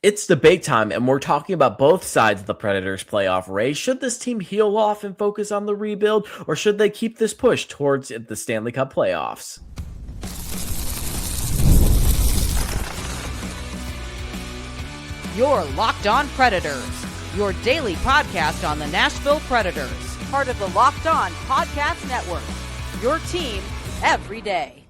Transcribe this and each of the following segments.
It's debate time, and we're talking about both sides of the Predators' playoff race. Should this team heal off and focus on the rebuild, or should they keep this push towards the Stanley Cup playoffs? You're Locked On Predators, your daily podcast on the Nashville Predators, part of the Locked On Podcast Network, your team every day.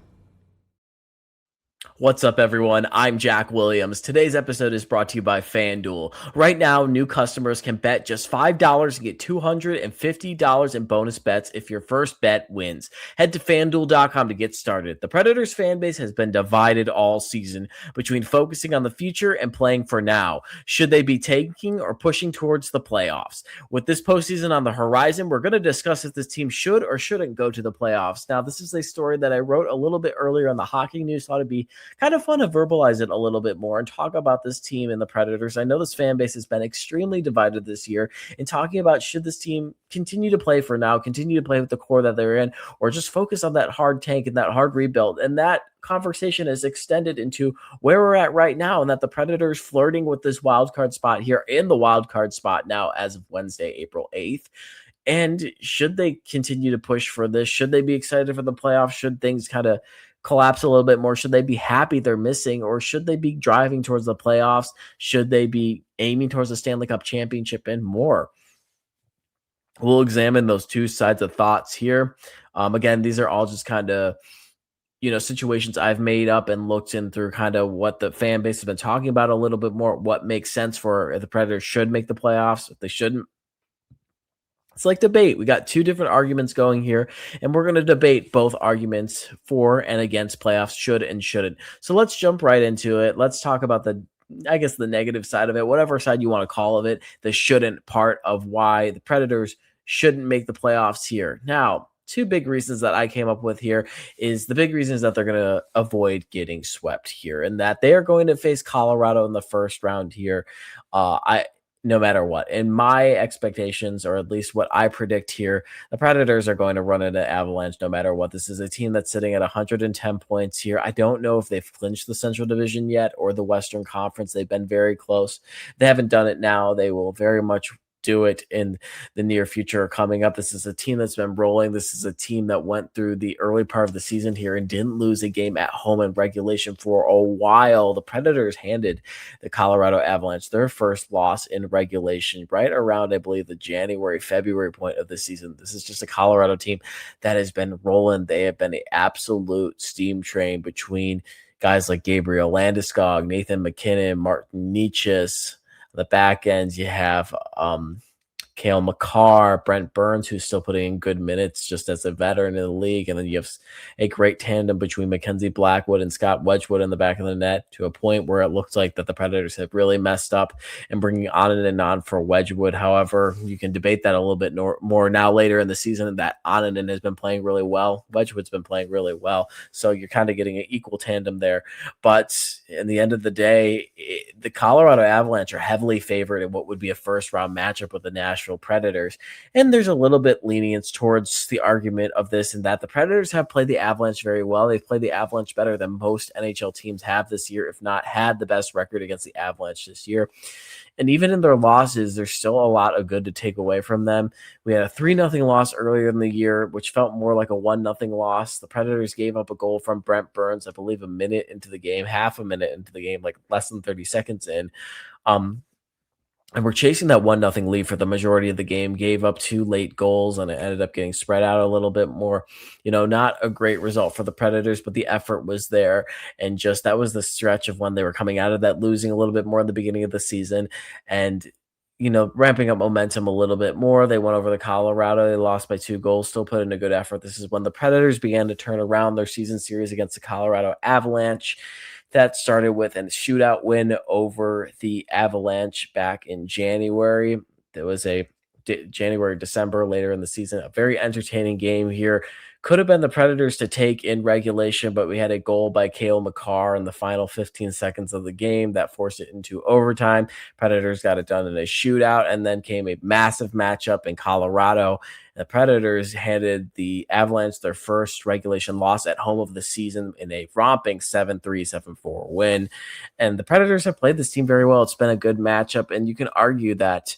What's up, everyone? I'm Jack Williams. Today's episode is brought to you by FanDuel. Right now, new customers can bet just $5 and get $250 in bonus bets if your first bet wins. Head to FanDuel.com to get started. The Predators fan base has been divided all season between focusing on the future and playing for now. Should they be tanking or pushing towards the playoffs? With this postseason on the horizon, we're going to discuss if this team should or shouldn't go to the playoffs. Now, this is a story that I wrote a little bit earlier on the Hockey News. Thought it'd be kind of fun to verbalize it a little bit more and talk about this team and the Predators. I know this fan base has been extremely divided this year in talking about should this team continue to play for now, continue to play with the core that they're in, or just focus on that hard tank and that hard rebuild. And that conversation is extended into where we're at right now, and that the Predators flirting with this wild card spot here in the wild card spot now as of Wednesday, April 8th. And should they continue to push for this? Should they be excited for the playoffs? Should things kind of collapse a little bit more? Should they be happy they're missing, or should they be driving towards the playoffs? Should they be aiming towards the Stanley Cup championship and more? We'll examine those two sides of thoughts here. Again, these are all just kind of situations I've made up and looked in through kind of what the fan base has been talking about a little bit more, what makes sense for if the Predators should make the playoffs, if they shouldn't. It's like debate. We got two different arguments going here, and we're going to debate both arguments for and against playoffs, should and shouldn't. So let's jump right into it. Let's talk about the negative side of it, whatever side you want to call of it, the shouldn't part of why the Predators shouldn't make the playoffs here. Now, two big reasons that I came up with here is the big reason is that they're going to avoid getting swept here, and that they are going to face Colorado in the first round here. No matter what. In my expectations, or at least what I predict here, the Predators are going to run into Avalanche no matter what. This is a team that's sitting at 110 points here. I don't know if they've clinched the Central Division yet or the Western Conference. They've been very close. They haven't done it now. They will very much do it in the near future coming up. This is a team that's been rolling. This is a team that went through the early part of the season here and didn't lose a game at home in regulation for a while. The Predators handed the Colorado Avalanche their first loss in regulation right around, I believe, the January, February point of the season. This is just a Colorado team that has been rolling. They have been an absolute steam train between guys like Gabriel Landeskog, Nathan McKinnon, Martin Necas. The back ends, you have Cale Makar, Brent Burns, who's still putting in good minutes just as a veteran in the league. And then you have a great tandem between Mackenzie Blackwood and Scott Wedgwood in the back of the net, to a point where it looks like that the Predators have really messed up and bringing Onanen on for Wedgwood. However, you can debate that a little bit more now later in the season, that Onanen has been playing really well. Wedgwood's been playing really well. So you're kind of getting an equal tandem there. But in the end of the day, the Colorado Avalanche are heavily favored in what would be a first-round matchup with the Nashville Predators. And there's a little bit lenience towards the argument of this, and that the Predators have played the Avalanche very well. They've played the Avalanche better than most NHL teams have this year, if not had the best record against the Avalanche this year. And even in their losses, there's still a lot of good to take away from them. We had a 3-0 loss earlier in the year, which felt more like a 1-0 loss. The Predators gave up a goal from Brent Burns, I believe, a minute into the game, half a minute into the game, like less than 30 seconds in. And we're chasing that 1-0 lead for the majority of the game, gave up 2 late goals, and it ended up getting spread out a little bit more. Not a great result for the Predators, but the effort was there. And just that was the stretch of when they were coming out of that, losing a little bit more in the beginning of the season. And ramping up momentum a little bit more. They went over to Colorado. They lost by 2 goals, still put in a good effort. This is when the Predators began to turn around their season series against the Colorado Avalanche. That started with a shootout win over the Avalanche back in January. There was a January, December, later in the season. A very entertaining game here. Could have been the Predators to take in regulation, but we had a goal by Cale Makar in the final 15 seconds of the game that forced it into overtime. Predators got it done in a shootout, and then came a massive matchup in Colorado. The Predators handed the Avalanche their first regulation loss at home of the season in a romping 7-3, 7-4 win. And the Predators have played this team very well. It's been a good matchup, and you can argue that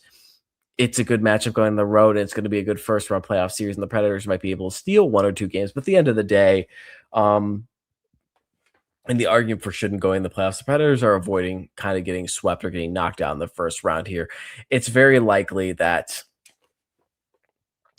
it's a good matchup going on the road, and it's going to be a good first round playoff series, and the Predators might be able to steal one or two games. But at the end of the day, in the argument for shouldn't go in the playoffs, the Predators are avoiding kind of getting swept or getting knocked out in the first round here. It's very likely that,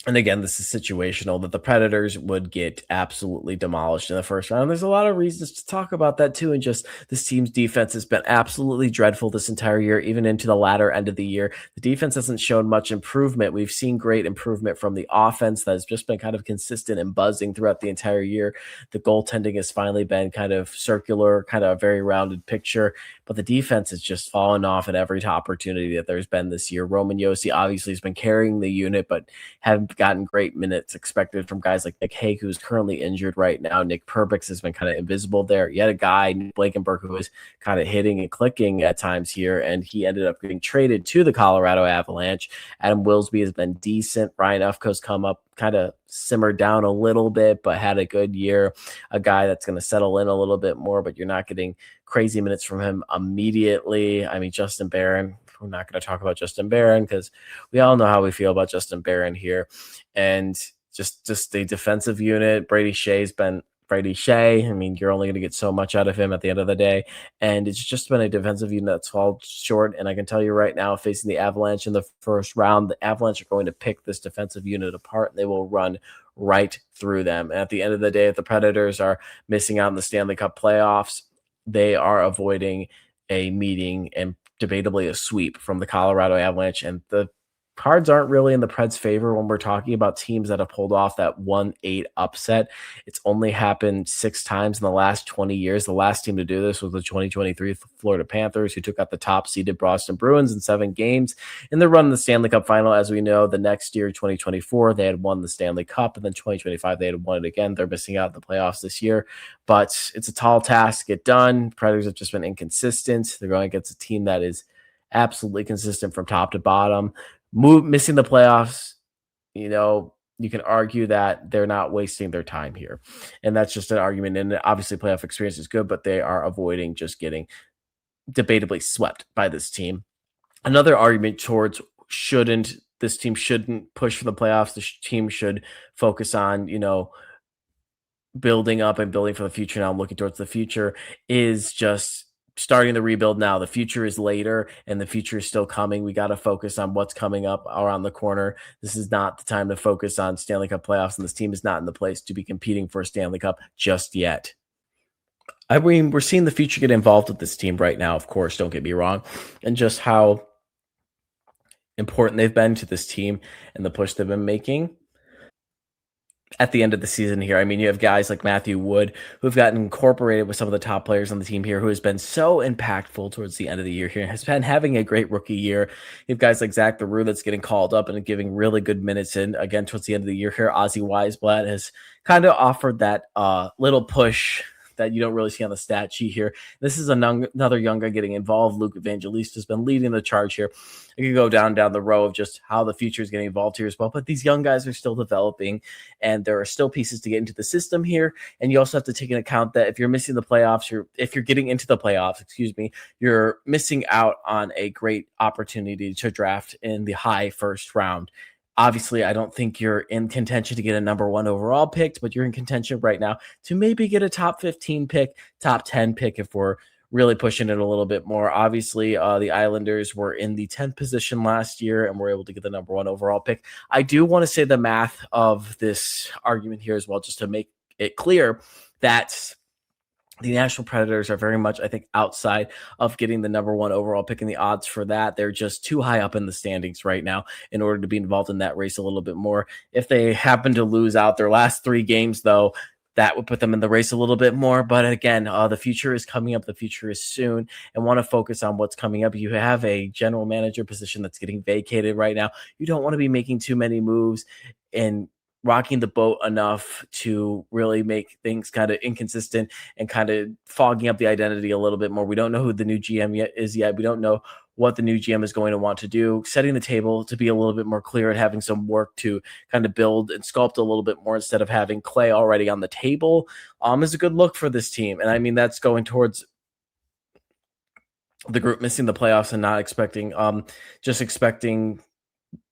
and again, this is situational, that the Predators would get absolutely demolished in the first round. There's a lot of reasons to talk about that too. And just this team's defense has been absolutely dreadful this entire year, even into the latter end of the year. The defense hasn't shown much improvement. We've seen great improvement from the offense that has just been kind of consistent and buzzing throughout the entire year. The goaltending has finally been kind of circular, kind of a very rounded picture, but the defense has just fallen off at every opportunity that there's been this year. Roman Josi obviously has been carrying the unit, but haven't gotten great minutes expected from guys like Nick Hague, who's currently injured right now. Nick Perbix has been kind of invisible there. You had a guy, Blankenberg, who was kind of hitting and clicking at times here, and he ended up getting traded to the Colorado Avalanche. Adam Wilsby has been decent. Ryan Ufko's come up, kind of simmered down a little bit, but had a good year. A guy that's going to settle in a little bit more, but you're not getting crazy minutes from him immediately. I mean, Justin Barron, we're not going to talk about Justin Barron because we all know how we feel about Justin Barron here. And just the defensive unit, Brady Shea. I mean, you're only going to get so much out of him at the end of the day. And it's just been a defensive unit that's fallen short. And I can tell you right now, facing the Avalanche in the first round, the Avalanche are going to pick this defensive unit apart, and they will run right through them. And at the end of the day, if the Predators are missing out on the Stanley Cup playoffs, they are avoiding a meeting and debatably a sweep from the Colorado Avalanche. And the cards aren't really in the Preds' favor when we're talking about teams that have pulled off that 1-8 upset. It's only happened 6 times in the last 20 years. The last team to do this was the 2023 Florida Panthers, who took out the top-seeded Boston Bruins in 7 games in the run in the Stanley Cup final. As we know, the next year, 2024, they had won the Stanley Cup, and then 2025, they had won it again. They're missing out in the playoffs this year, but it's a tall task to get done. Predators have just been inconsistent. They're going against a team that is absolutely consistent from top to bottom. Missing the playoffs, you can argue that they're not wasting their time here. And that's just an argument. And obviously playoff experience is good, but they are avoiding just getting debatably swept by this team. Another argument towards this team shouldn't push for the playoffs. This team should focus on, building up and building for the future. Now I'm looking towards the future is just starting the rebuild now. The future is later, and the future is still coming. We got to focus on what's coming up around the corner. This is not the time to focus on Stanley Cup playoffs, and this team is not in the place to be competing for a Stanley Cup just yet. I mean, we're seeing the future get involved with this team right now, of course, don't get me wrong, and just how important they've been to this team and the push they've been making. At the end of the season here, I mean, you have guys like Matthew Wood who've gotten incorporated with some of the top players on the team here, who has been so impactful towards the end of the year here, has been having a great rookie year. You have guys like Zach Theroux that's getting called up and giving really good minutes in again towards the end of the year here. Ozzy Weisblatt has kind of offered that little push that you don't really see on the stat sheet here. This is another young guy getting involved. Luke Evangelista has been leading the charge here. I could go down the row of just how the future is getting involved here as well. But these young guys are still developing, and there are still pieces to get into the system here. And you also have to take into account that if you're missing the playoffs, if you're getting into the playoffs, you're missing out on a great opportunity to draft in the high first round. Obviously, I don't think you're in contention to get a number 1 overall pick, but you're in contention right now to maybe get a top 15 pick, top 10 pick if we're really pushing it a little bit more. Obviously, the Islanders were in the 10th position last year and were able to get the number 1 overall pick. I do want to say the math of this argument here as well, just to make it clear that the Nashville Predators are very much, I think, outside of getting the number 1 overall pick, and the odds for that, they're just too high up in the standings right now in order to be involved in that race a little bit more. If they happen to lose out their last 3 games, though, that would put them in the race a little bit more. But again, the future is coming up. The future is soon, and want to focus on what's coming up. You have a general manager position that's getting vacated right now. You don't want to be making too many moves and rocking the boat enough to really make things kind of inconsistent and kind of fogging up the identity a little bit more. We don't know who the new GM is yet. We don't know what the new GM is going to want to do. Setting the table to be a little bit more clear and having some work to kind of build and sculpt a little bit more instead of having clay already on the table is a good look for this team. And I mean, that's going towards the group missing the playoffs and not expecting, just expecting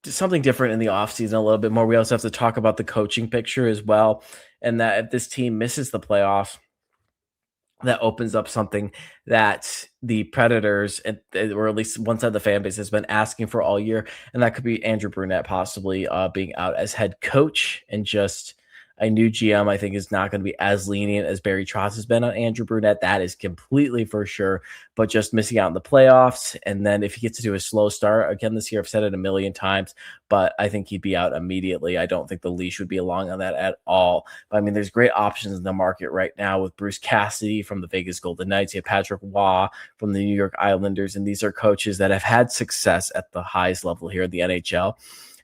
something different in the offseason a little bit more. We also have to talk about the coaching picture as well. And that if this team misses the playoffs, that opens up something that the Predators, or at least one side of the fan base, has been asking for all year. And that could be Andrew Brunette possibly being out as head coach, and just a new GM, I think, is not going to be as lenient as Barry Trotz has been on Andrew Brunette. That is completely for sure. But just missing out in the playoffs, and then if he gets to do a slow start again this year, I've said it a million times, but I think he'd be out immediately. I don't think the leash would be along on that at all. But I mean, there's great options in the market right now with Bruce Cassidy from the Vegas Golden Knights. You have Patrick Waugh from the New York Islanders, and these are coaches that have had success at the highest level here in the NHL.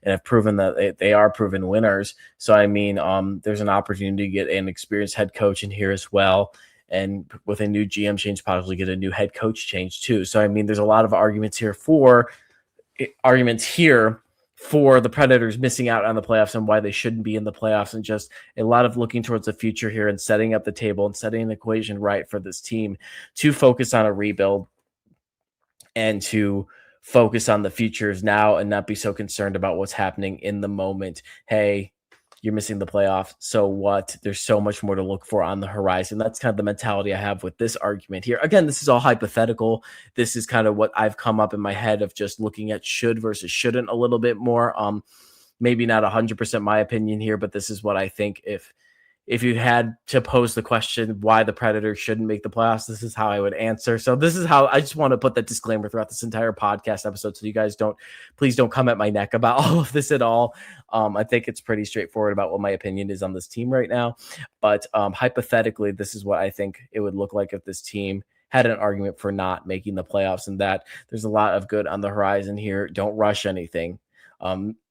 And have proven that they are proven winners. So, I mean, there's an opportunity to get an experienced head coach in here as well. And with a new GM change, possibly get a new head coach change too. So, I mean, there's a lot of arguments here for the Predators missing out on the playoffs and why they shouldn't be in the playoffs, and just a lot of looking towards the future here and setting up the table and setting an equation right for this team to focus on a rebuild and to focus on the futures now and not be so concerned about what's happening in the moment. Hey, you're missing the playoffs. So what? There's so much more to look for on the horizon. That's kind of the mentality I have with this argument here. Again, this is all hypothetical. This is kind of what I've come up in my head of just looking at should versus shouldn't a little bit more. Maybe not 100% my opinion here, but this is what I think. If you had to pose the question why the Predators shouldn't make the playoffs, this is how I would answer. So this is how I just want to put that disclaimer throughout this entire podcast episode, so you guys please don't come at my neck about all of this at all. I think it's pretty straightforward about what my opinion is on this team right now. But hypothetically, this is what I think it would look like if this team had an argument for not making the playoffs, and that there's a lot of good on the horizon here. Don't rush anything.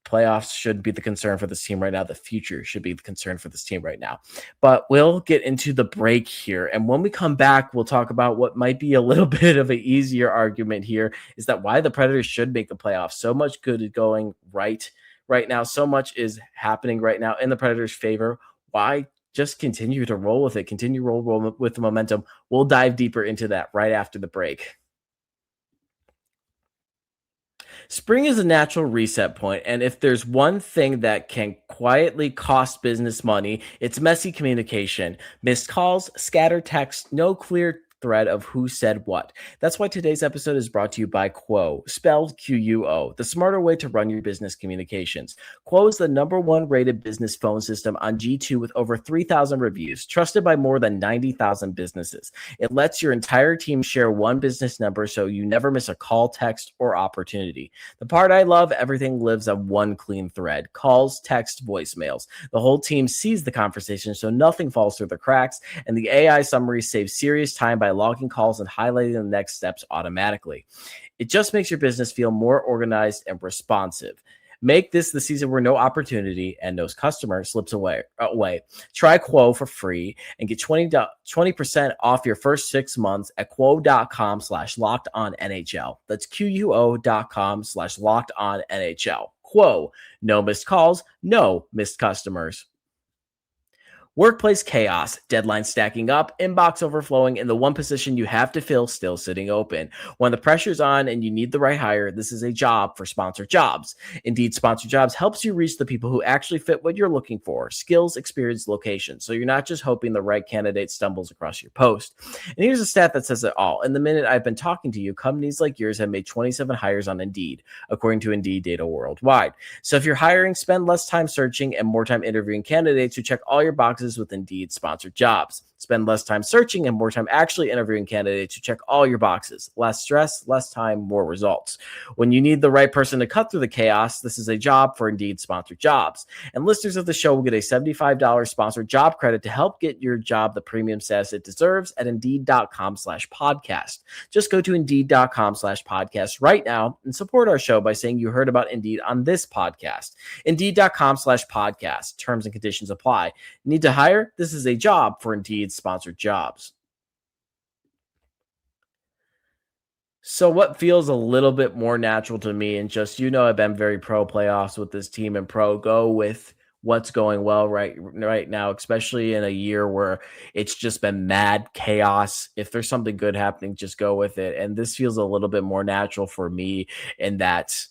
Playoffs should be the concern for this team right now. The future should be the concern for this team right now. But we'll get into the break here. And when we come back, we'll talk about what might be a little bit of an easier argument here, is that why the Predators should make the playoffs. So much good is going right now. So much is happening right now in the Predators' favor. Why just continue to roll with it? Continue roll with the momentum. We'll dive deeper into that right after the break. Spring is a natural reset point, and if there's one thing that can quietly cost business money, it's messy communication. Missed calls, scattered texts, no clear thread of who said what. That's why today's episode is brought to you by Quo, spelled Quo, the smarter way to run your business communications. Quo is the #1 rated business phone system on G2 with over 3,000 reviews, trusted by more than 90,000 businesses. It lets your entire team share one business number so you never miss a call, text, or opportunity. The part I love, everything lives on one clean thread: calls, text, voicemails. The whole team sees the conversation so nothing falls through the cracks, and the AI summary saves serious time by logging calls and highlighting the next steps automatically. It just makes your business feel more organized and responsive. Make this the season where no opportunity and no customer slips away. Try Quo for free and get 20% off your first 6 months at quo.com/lockedonnhl. That's quo.com/lockedonnhl. Quo, no missed calls, no missed customers. Workplace chaos, deadlines stacking up, inbox overflowing, and the one position you have to fill still sitting open. When the pressure's on and you need the right hire, this is a job for Sponsored Jobs. Indeed, Sponsored Jobs helps you reach the people who actually fit what you're looking for: skills, experience, location. So you're not just hoping the right candidate stumbles across your post. And here's a stat that says it all. In the minute I've been talking to you, companies like yours have made 27 hires on Indeed, according to Indeed data worldwide. So if you're hiring, spend less time searching and more time interviewing candidates who check all your boxes with Indeed Sponsored Jobs. Spend less time searching and more time actually interviewing candidates to check all your boxes. Less stress, less time, more results. When you need the right person to cut through the chaos, this is a job for Indeed sponsored jobs. And listeners of the show will get a $75 sponsored job credit to help get your job the premium status it deserves at Indeed.com/podcast. Just go to Indeed.com/podcast right now and support our show by saying you heard about Indeed on this podcast. Indeed.com/podcast. Terms and conditions apply. Need to hire? This is a job for Indeed sponsored jobs. So what feels a little bit more natural to me, and just, I've been very pro playoffs with this team and pro go with what's going well right now, especially in a year where it's just been mad chaos. If there's something good happening, just go with it. And this feels a little bit more natural for me in that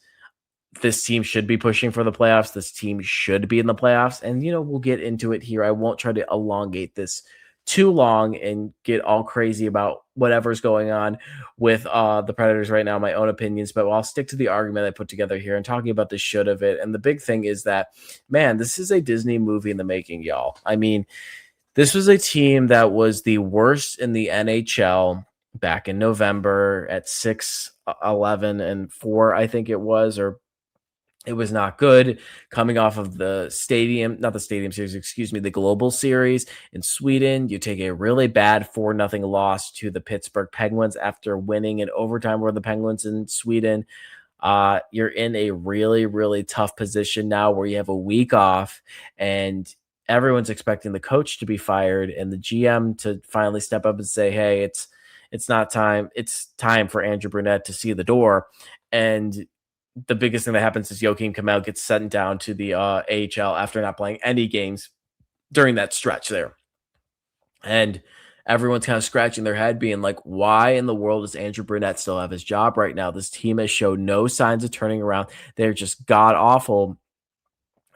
this team should be pushing for the playoffs. This team should be in the playoffs. And, we'll get into it here. I won't try to elongate this too long and get all crazy about whatever's going on with the Predators right now, my own opinions, but I'll stick to the argument I put together here and talking about the should of it. And the big thing is that, man, this is a Disney movie in the making, y'all. I mean, this was a team that was the worst in the NHL back in November at 6-11-4, I think it was, or it was not good coming off of the global series in Sweden. You take a really bad 4-0 loss to the Pittsburgh Penguins after winning in overtime where the Penguins in Sweden. You're in a really, really tough position now where you have a week off and everyone's expecting the coach to be fired and the GM to finally step up and say, hey, it's not time. It's time for Andrew Brunette to see the door. And the biggest thing that happens is Joakim Kamel gets sent down to the AHL after not playing any games during that stretch there. And everyone's kind of scratching their head being like, why in the world does Andrew Brunette still have his job right now? This team has showed no signs of turning around. They're just god awful.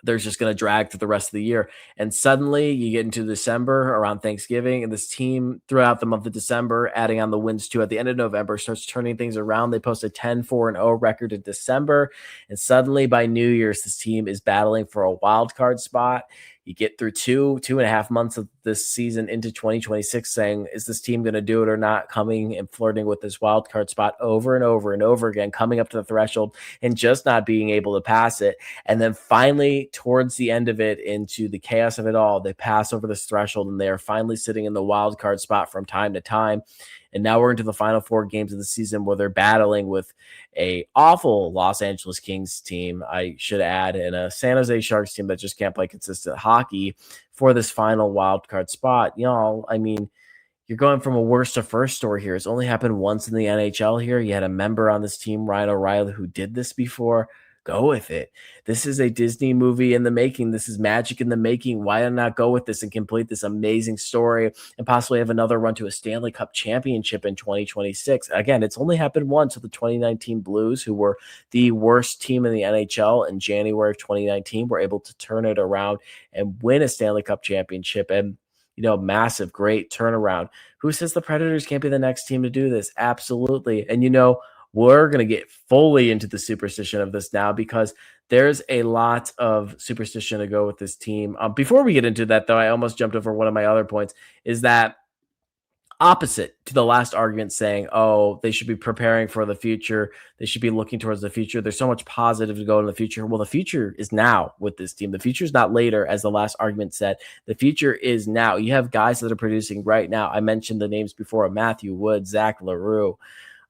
They're just going to drag through the rest of the year. And suddenly you get into December around Thanksgiving, and this team throughout the month of December, adding on the wins too at the end of November, starts turning things around. They post a 10-4-0 record in December. And suddenly by New Year's, this team is battling for a wild card spot. You get through two and a half months of this season into 2026 saying, is this team going to do it or not? Coming and flirting with this wild card spot over and over and over again, coming up to the threshold and just not being able to pass it. And then finally, towards the end of it, into the chaos of it all, they pass over this threshold and they are finally sitting in the wild card spot from time to time. And now we're into the final 4 games of the season where they're battling with a awful Los Angeles Kings team, I should add, and a San Jose Sharks team that just can't play consistent hockey for this final wild card spot. Y'all, I mean, you're going from a worst to first story here. It's only happened once in the NHL here. You had a member on this team, Ryan O'Reilly, who did this before. Go with it. This is a Disney movie in the making. This is magic in the making. Why not go with this and complete this amazing story and possibly have another run to a Stanley Cup championship in 2026? Again, it's only happened once with the 2019 Blues, who were the worst team in the NHL in January of 2019, were able to turn it around and win a Stanley Cup championship. And massive, great turnaround. Who says the Predators can't be the next team to do this? Absolutely. And we're going to get fully into the superstition of this now because there's a lot of superstition to go with this team. Before we get into that, though, I almost jumped over one of my other points, is that opposite to the last argument saying, oh, they should be preparing for the future. They should be looking towards the future. There's so much positive to go in the future. Well, the future is now with this team. The future is not later, as the last argument said. The future is now. You have guys that are producing right now. I mentioned the names before: Matthew Wood, Zach LaRue,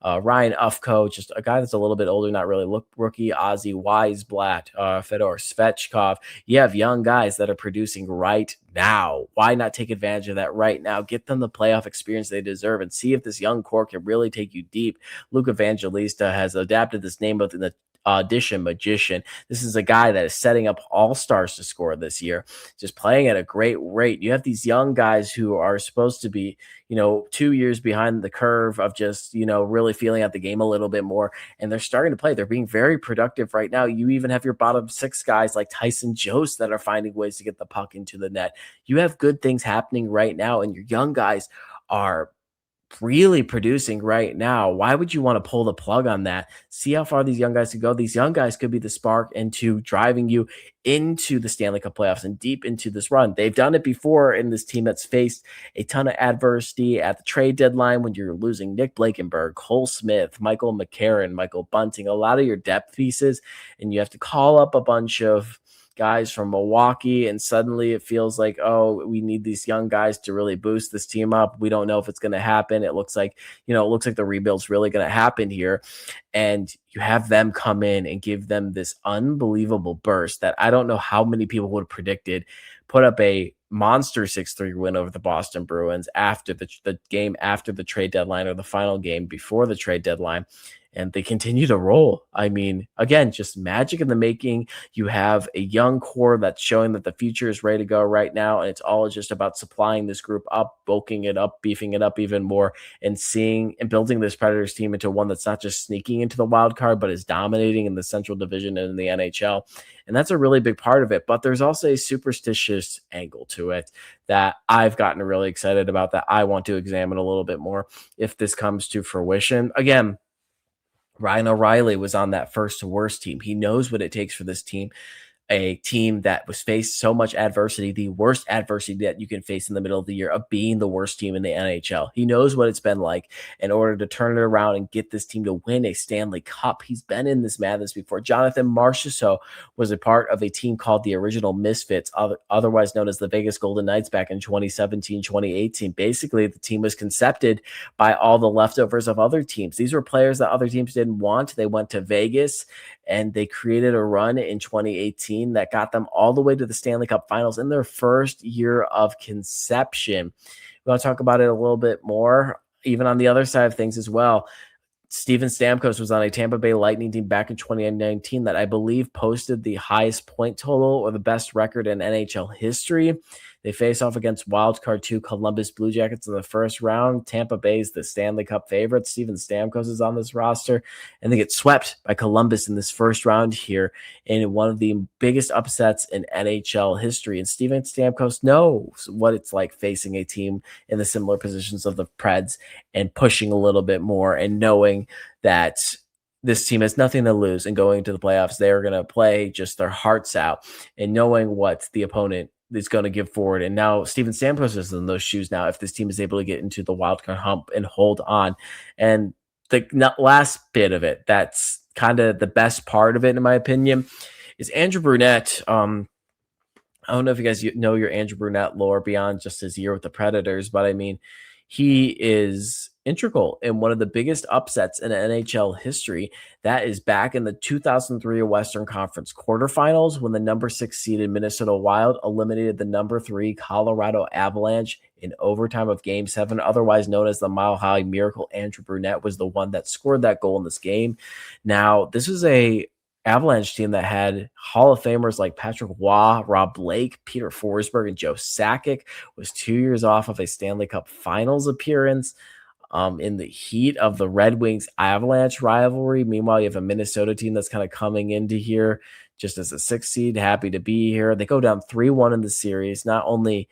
Ryan Ufko, just a guy that's a little bit older, not really rookie, Ozzy Weisblatt, Fedor Svechkov. You have young guys that are producing right now. Why not take advantage of that right now? Get them the playoff experience they deserve and see if this young core can really take you deep. Luke Evangelista has adapted this name within the audition magician. This is a guy that is setting up all-stars to score this year, just playing at a great rate. You have these young guys who are supposed to be, 2 years behind the curve of just, really feeling out the game a little bit more, and they're starting to play. They're being very productive right now. You even have your bottom 6 guys like Tyson Jost that are finding ways to get the puck into the net. You have good things happening right now, and your young guys are really producing right now. Why would you want to pull the plug on that? See how far these young guys could go. These young guys could be the spark into driving you into the Stanley Cup playoffs and deep into this run. They've done it before in this team that's faced a ton of adversity at the trade deadline when you're losing Nick Blankenberg, Cole Smith, Michael McCarron, Michael Bunting, a lot of your depth pieces, and you have to call up a bunch of guys from Milwaukee, and suddenly it feels like, oh, we need these young guys to really boost this team up. We don't know if it's going to happen. It looks like the rebuild's really going to happen here. And you have them come in and give them this unbelievable burst that I don't know how many people would have predicted, put up a monster 6-3 win over the Boston Bruins after the game after the trade deadline, or the final game before the trade deadline. And they continue to roll. I mean, again, just magic in the making. You have a young core that's showing that the future is ready to go right now. And it's all just about supplying this group up, bulking it up, beefing it up even more, and seeing and building this Predators team into one that's not just sneaking into the wild card, but is dominating in the Central Division and in the NHL. And that's a really big part of it. But there's also a superstitious angle to it that I've gotten really excited about, that I want to examine a little bit more if this comes to fruition. Again, Ryan O'Reilly was on that first to worst team. He knows what it takes for this team, a team that was faced so much adversity, the worst adversity that you can face in the middle of the year, of being the worst team in the NHL. He knows what it's been like in order to turn it around and get this team to win a Stanley Cup. He's been in this madness before. Jonathan Marchessault was a part of a team called the Original Misfits, otherwise known as the Vegas Golden Knights, back in 2017, 2018. Basically, the team was concepted by all the leftovers of other teams. These were players that other teams didn't want. They went to Vegas and they created a run in 2018 that got them all the way to the Stanley Cup Finals in their first year of conception. We want to talk about it a little bit more, even on the other side of things as well. Steven Stamkos was on a Tampa Bay Lightning team back in 2019 that I believe posted the highest point total or the best record in NHL history. They face off against wildcard 2 Columbus Blue Jackets in the first round. Tampa Bay is the Stanley Cup favorite. Steven Stamkos is on this roster, and they get swept by Columbus in this first round here in one of the biggest upsets in NHL history. And Steven Stamkos knows what it's like facing a team in the similar positions of the Preds and pushing a little bit more and knowing that this team has nothing to lose, and going to the playoffs, they're going to play just their hearts out, and knowing what the opponent is going to give forward. And now Steven Stamkos is in those shoes now if this team is able to get into the wildcard hump and hold on. And the last bit of it, that's kind of the best part of it, in my opinion, is Andrew Brunette. I don't know if you guys know your Andrew Brunette lore beyond just his year with the Predators, but I mean, he is integral in one of the biggest upsets in NHL history. That is back in the 2003 Western Conference quarterfinals, when the number 6 seeded Minnesota Wild eliminated the number 3 Colorado Avalanche in overtime of Game 7, otherwise known as the Mile High Miracle. Andrew Brunette was the one that scored that goal in this game. Now, this was a Avalanche team that had Hall of Famers like Patrick Waugh, Rob Blake, Peter Forsberg, and Joe Sakic. Was 2 years off of a Stanley Cup Finals appearance in the heat of the Red Wings Avalanche rivalry. Meanwhile, you have a Minnesota team that's kind of coming into here just as a 6th seed, happy to be here. They go down 3-1 in the series, not only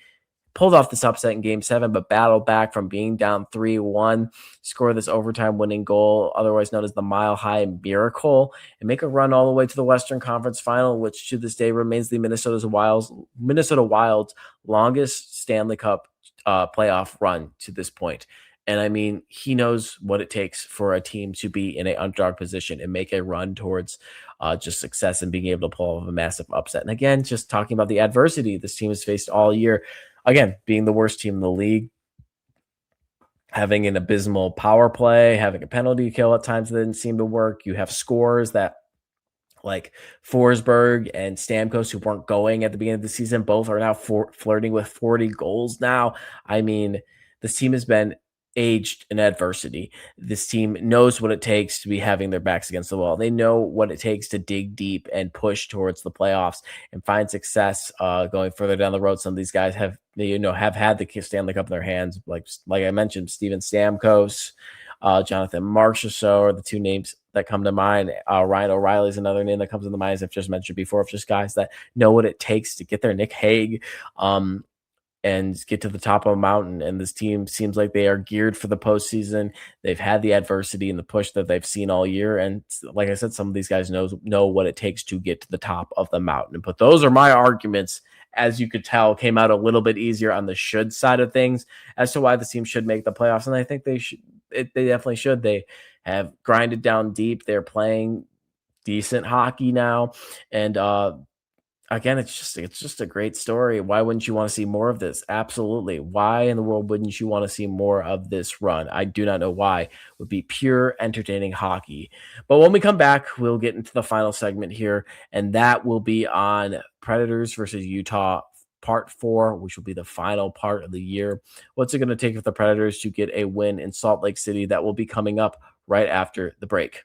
pulled off this upset in Game 7, but battled back from being down 3-1, score this overtime winning goal, otherwise known as the Mile High Miracle, and make a run all the way to the Western Conference Final, which to this day remains the Minnesota Wild's longest Stanley Cup playoff run to this point. And I mean, he knows what it takes for a team to be in an underdog position and make a run towards just success and being able to pull off a massive upset. And again, just talking about the adversity this team has faced all year. Again, being the worst team in the league, having an abysmal power play, having a penalty kill at times that didn't seem to work. You have scores that, like Forsberg and Stamkos, who weren't going at the beginning of the season, both are now flirting with 40 goals now. I mean, this team has been aged in adversity. This team knows what it takes to be having their backs against the wall. They know what it takes to dig deep and push towards the playoffs and find success going further down the road. Some of these guys have had the Stanley Cup in their hands, like I mentioned, Steven Stamkos, Jonathan Marchessault are the two names that come to mind. Ryan O'Reilly is another name that comes to mind, as I've just mentioned before, of just guys that know what it takes to get there. Nick Hague, and get to the top of a mountain. And this team seems like they are geared for the postseason. They've had the adversity and the push that they've seen all year. And like I said, some of these guys know what it takes to get to the top of the mountain. But those are my arguments. As you could tell, came out a little bit easier on the should side of things as to why the team should make the playoffs. And I think they should. They definitely should. They have grinded down deep. They're playing decent hockey now. And again, it's just a great story. Why wouldn't you want to see more of this? Absolutely. Why in the world wouldn't you want to see more of this run? I do not know why. It would be pure entertaining hockey. But when we come back, we'll get into the final segment here, and that will be on Predators versus Utah part 4, which will be the final part of the year. What's it going to take for the Predators to get a win in Salt Lake City? That will be coming up right after the break.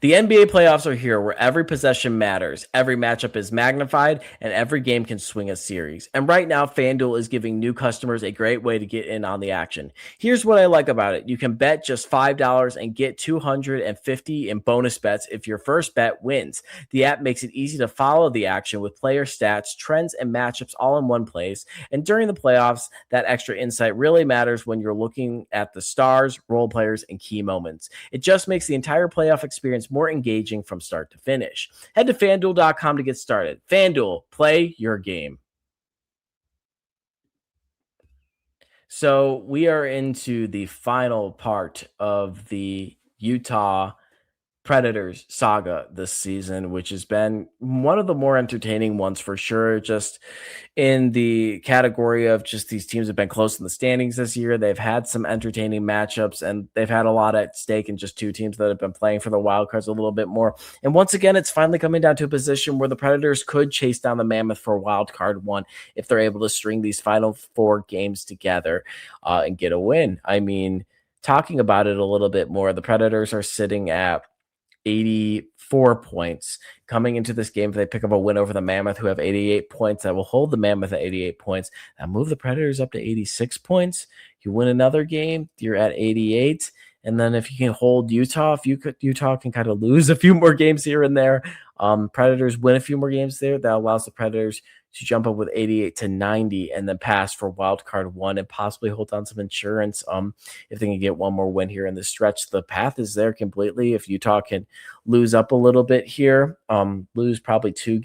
The NBA playoffs are here, where every possession matters, every matchup is magnified, and every game can swing a series. And right now, FanDuel is giving new customers a great way to get in on the action. Here's what I like about it. You can bet just $5 and get $250 in bonus bets if your first bet wins. The app makes it easy to follow the action with player stats, trends, and matchups all in one place. And during the playoffs, that extra insight really matters when you're looking at the stars, role players, and key moments. It just makes the entire playoff experience more engaging from start to finish. Head to FanDuel.com to get started. FanDuel, play your game. So we are into the final part of the Utah Predators saga this season, which has been one of the more entertaining ones for sure. Just in the category of just these teams have been close in the standings this year. They've had some entertaining matchups, and they've had a lot at stake in just two teams that have been playing for the wild cards a little bit more. And once again, it's finally coming down to a position where the Predators could chase down the Mammoth for wild card 1 if they're able to string these final 4 games together and get a win. I mean, talking about it a little bit more, the Predators are sitting at 84 points coming into this game. If they pick up a win over the Mammoth, who have 88 points, that will hold the Mammoth at 88 points. Now move the Predators up to 86 points. You win another game, you're at 88. And then if you can hold Utah, Utah can kind of lose a few more games here and there. Predators win a few more games there. That allows the Predators to jump up with 88 to 90 and then pass for wild card 1 and possibly hold on some insurance. If they can get one more win here in the stretch, the path is there completely. If Utah can lose up a little bit here, lose probably 2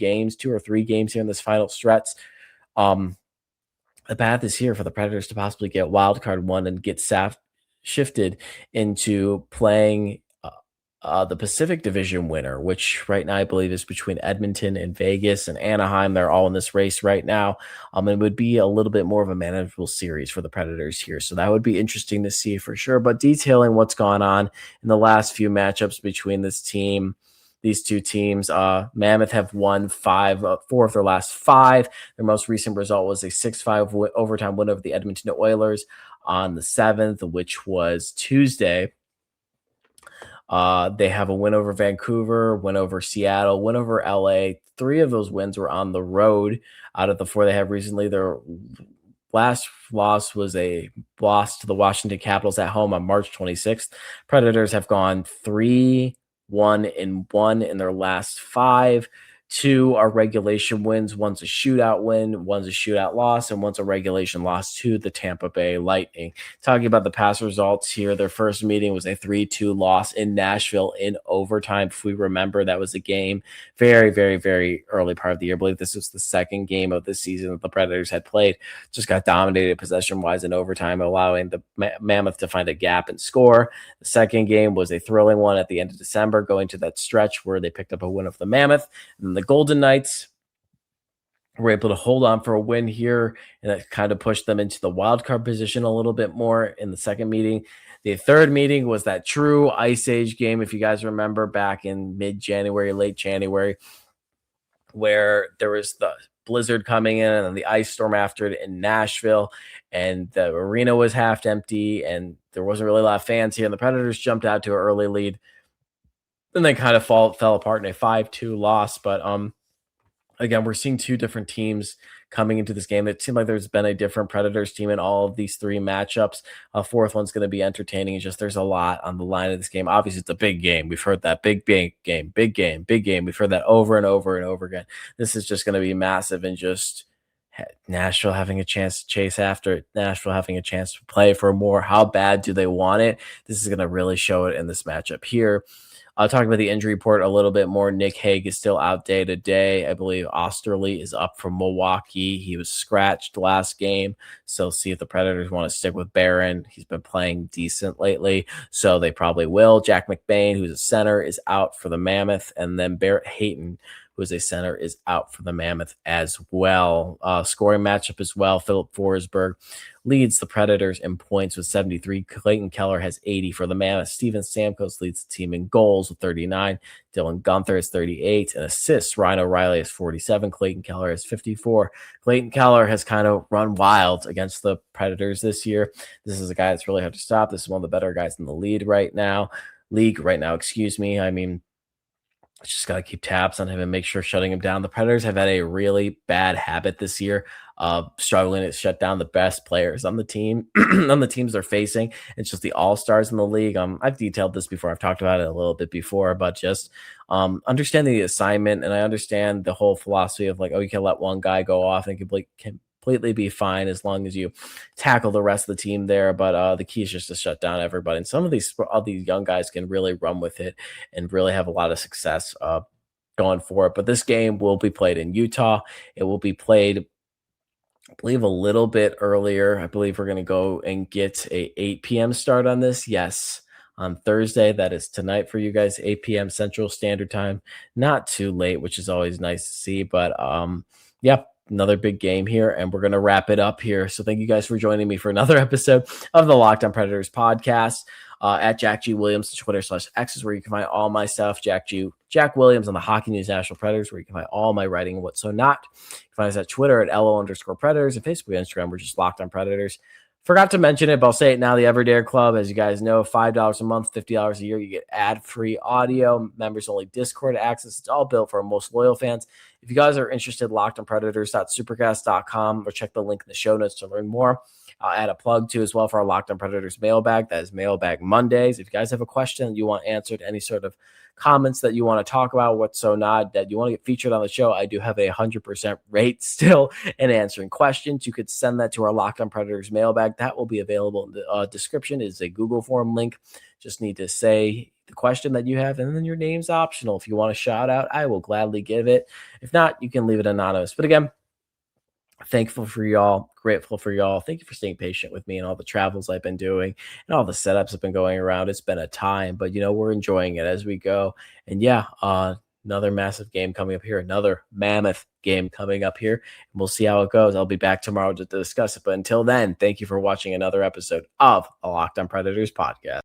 or 3 games here in this final stretch, the path is here for the Predators to possibly get wild card 1 and get shifted into playing the Pacific Division winner, which right now I believe is between Edmonton and Vegas and Anaheim. They're all in this race right now. It would be a little bit more of a manageable series for the Predators here. So that would be interesting to see for sure. But detailing what's gone on in the last few matchups between these two teams, Mammoth have won 4 of their last 5. Their most recent result was a 6-5 overtime win over the Edmonton Oilers on the 7th, which was Tuesday. They have a win over Vancouver, win over Seattle, win over LA. 3 of those wins were on the road out of the 4 they have recently. Their last loss was a loss to the Washington Capitals at home on March 26th. Predators have gone 3-1-1 in their last 5. 2 are regulation wins. One's a shootout win, one's a shootout loss, and one's a regulation loss to the Tampa Bay Lightning. Talking about the past results here, their first meeting was a 3-2 loss in Nashville in overtime. If we remember, that was a game very, very, very early part of the year. I believe this was the second game of the season that the Predators had played. Just got dominated possession-wise in overtime, allowing the Mammoth to find a gap and score. The second game was a thrilling one at the end of December, going to that stretch where they picked up a win over the Mammoth. And the Golden Knights were able to hold on for a win here, and that kind of pushed them into the wild card position a little bit more in the second meeting. The third meeting was that true Ice Age game, if you guys remember, back in mid-January, late January, where there was the blizzard coming in and then the ice storm after it in Nashville, and the arena was half empty, and there wasn't really a lot of fans here, and the Predators jumped out to an early lead. Then they kind of fell apart in a 5-2 loss. But again, we're seeing 2 different teams coming into this game. It seemed like there's been a different Predators team in all of these three matchups. A fourth one's going to be entertaining. It's just there's a lot on the line of this game. Obviously, it's a big game. We've heard that big game. We've heard that over and over and over again. This is just going to be massive, and just Nashville having a chance to chase after it, Nashville having a chance to play for more. How bad do they want it? This is going to really show it in this matchup here. Talking about the injury report a little bit more. Nick Hague is still out day to day. I believe Osterley is up from Milwaukee. He was scratched last game. So see if the Predators want to stick with Barron. He's been playing decent lately, so they probably will. Jack McBain, who's a center, is out for the Mammoth. And then Barrett Hayton, who is a center, is out for the Mammoth as well. Scoring matchup as well. Philip Forsberg leads the Predators in points with 73. Clayton Keller has 80 for the Mammoth. Steven Stamkos leads the team in goals with 39. Dylan Gunther has 38. And assists, Ryan O'Reilly has 47. Clayton Keller has 54. Clayton Keller has kind of run wild against the Predators this year. This is a guy that's really hard to stop. This is one of the better guys in the league right now. I mean, just got to keep tabs on him and make sure shutting him down. The Predators have had a really bad habit this year of struggling to shut down the best players on the team, on the teams they're facing. It's just the all-stars in the league. I've detailed this before. I've talked about it a little bit before, but just understanding the assignment. And I understand the whole philosophy of like, oh, you can let one guy go off and completely be fine as long as you tackle the rest of the team there. But the key is just to shut down everybody. And some of these young guys can really run with it and really have a lot of success going for it. But this game will be played in Utah. It will be played, I believe, a little bit earlier. I believe we're going to go and get a 8 p.m. start on this. Yes, on Thursday. That is tonight for you guys, 8 p.m. Central Standard Time. Not too late, which is always nice to see. But yep. Another big game here, and we're going to wrap it up here. So thank you guys for joining me for another episode of the Locked On Predators podcast. At Jack G. Williams, Twitter/X is where you can find all my stuff. Jack Williams on the Hockey News Nashville Predators, where you can find all my writing and what so not. You can find us at Twitter at LO_Predators, and Facebook and Instagram, we're just Locked On Predators. Forgot to mention it, but I'll say it now. The Everydare Club, as you guys know, $5 a month, $50 a year. You get ad-free audio, members-only Discord access. It's all built for our most loyal fans. If you guys are interested, lockedonpredators.supercast.com, or check the link in the show notes to learn more. I'll add a plug too as well for our Locked On Predators mailbag. That is Mailbag Mondays. If you guys have a question you want answered, any sort of comments that you want to talk about, what so not, that you want to get featured on the show, I do have a 100% rate still in answering questions. You could send that to our Locked On Predators mailbag. That will be available in the description. Is a Google form link. Just need to say the question that you have, and then your name's optional. If you want a shout out, I will gladly give it. If not, you can leave it anonymous. But again, thankful for y'all, grateful for y'all. Thank you for staying patient with me and all the travels I've been doing and all the setups have been going around. It's been a time, but we're enjoying it as we go. And yeah, another massive game coming up here, another mammoth game coming up here, and we'll see how it goes. I'll be back tomorrow to discuss it. But until then, thank you for watching another episode of a Locked On Predators podcast.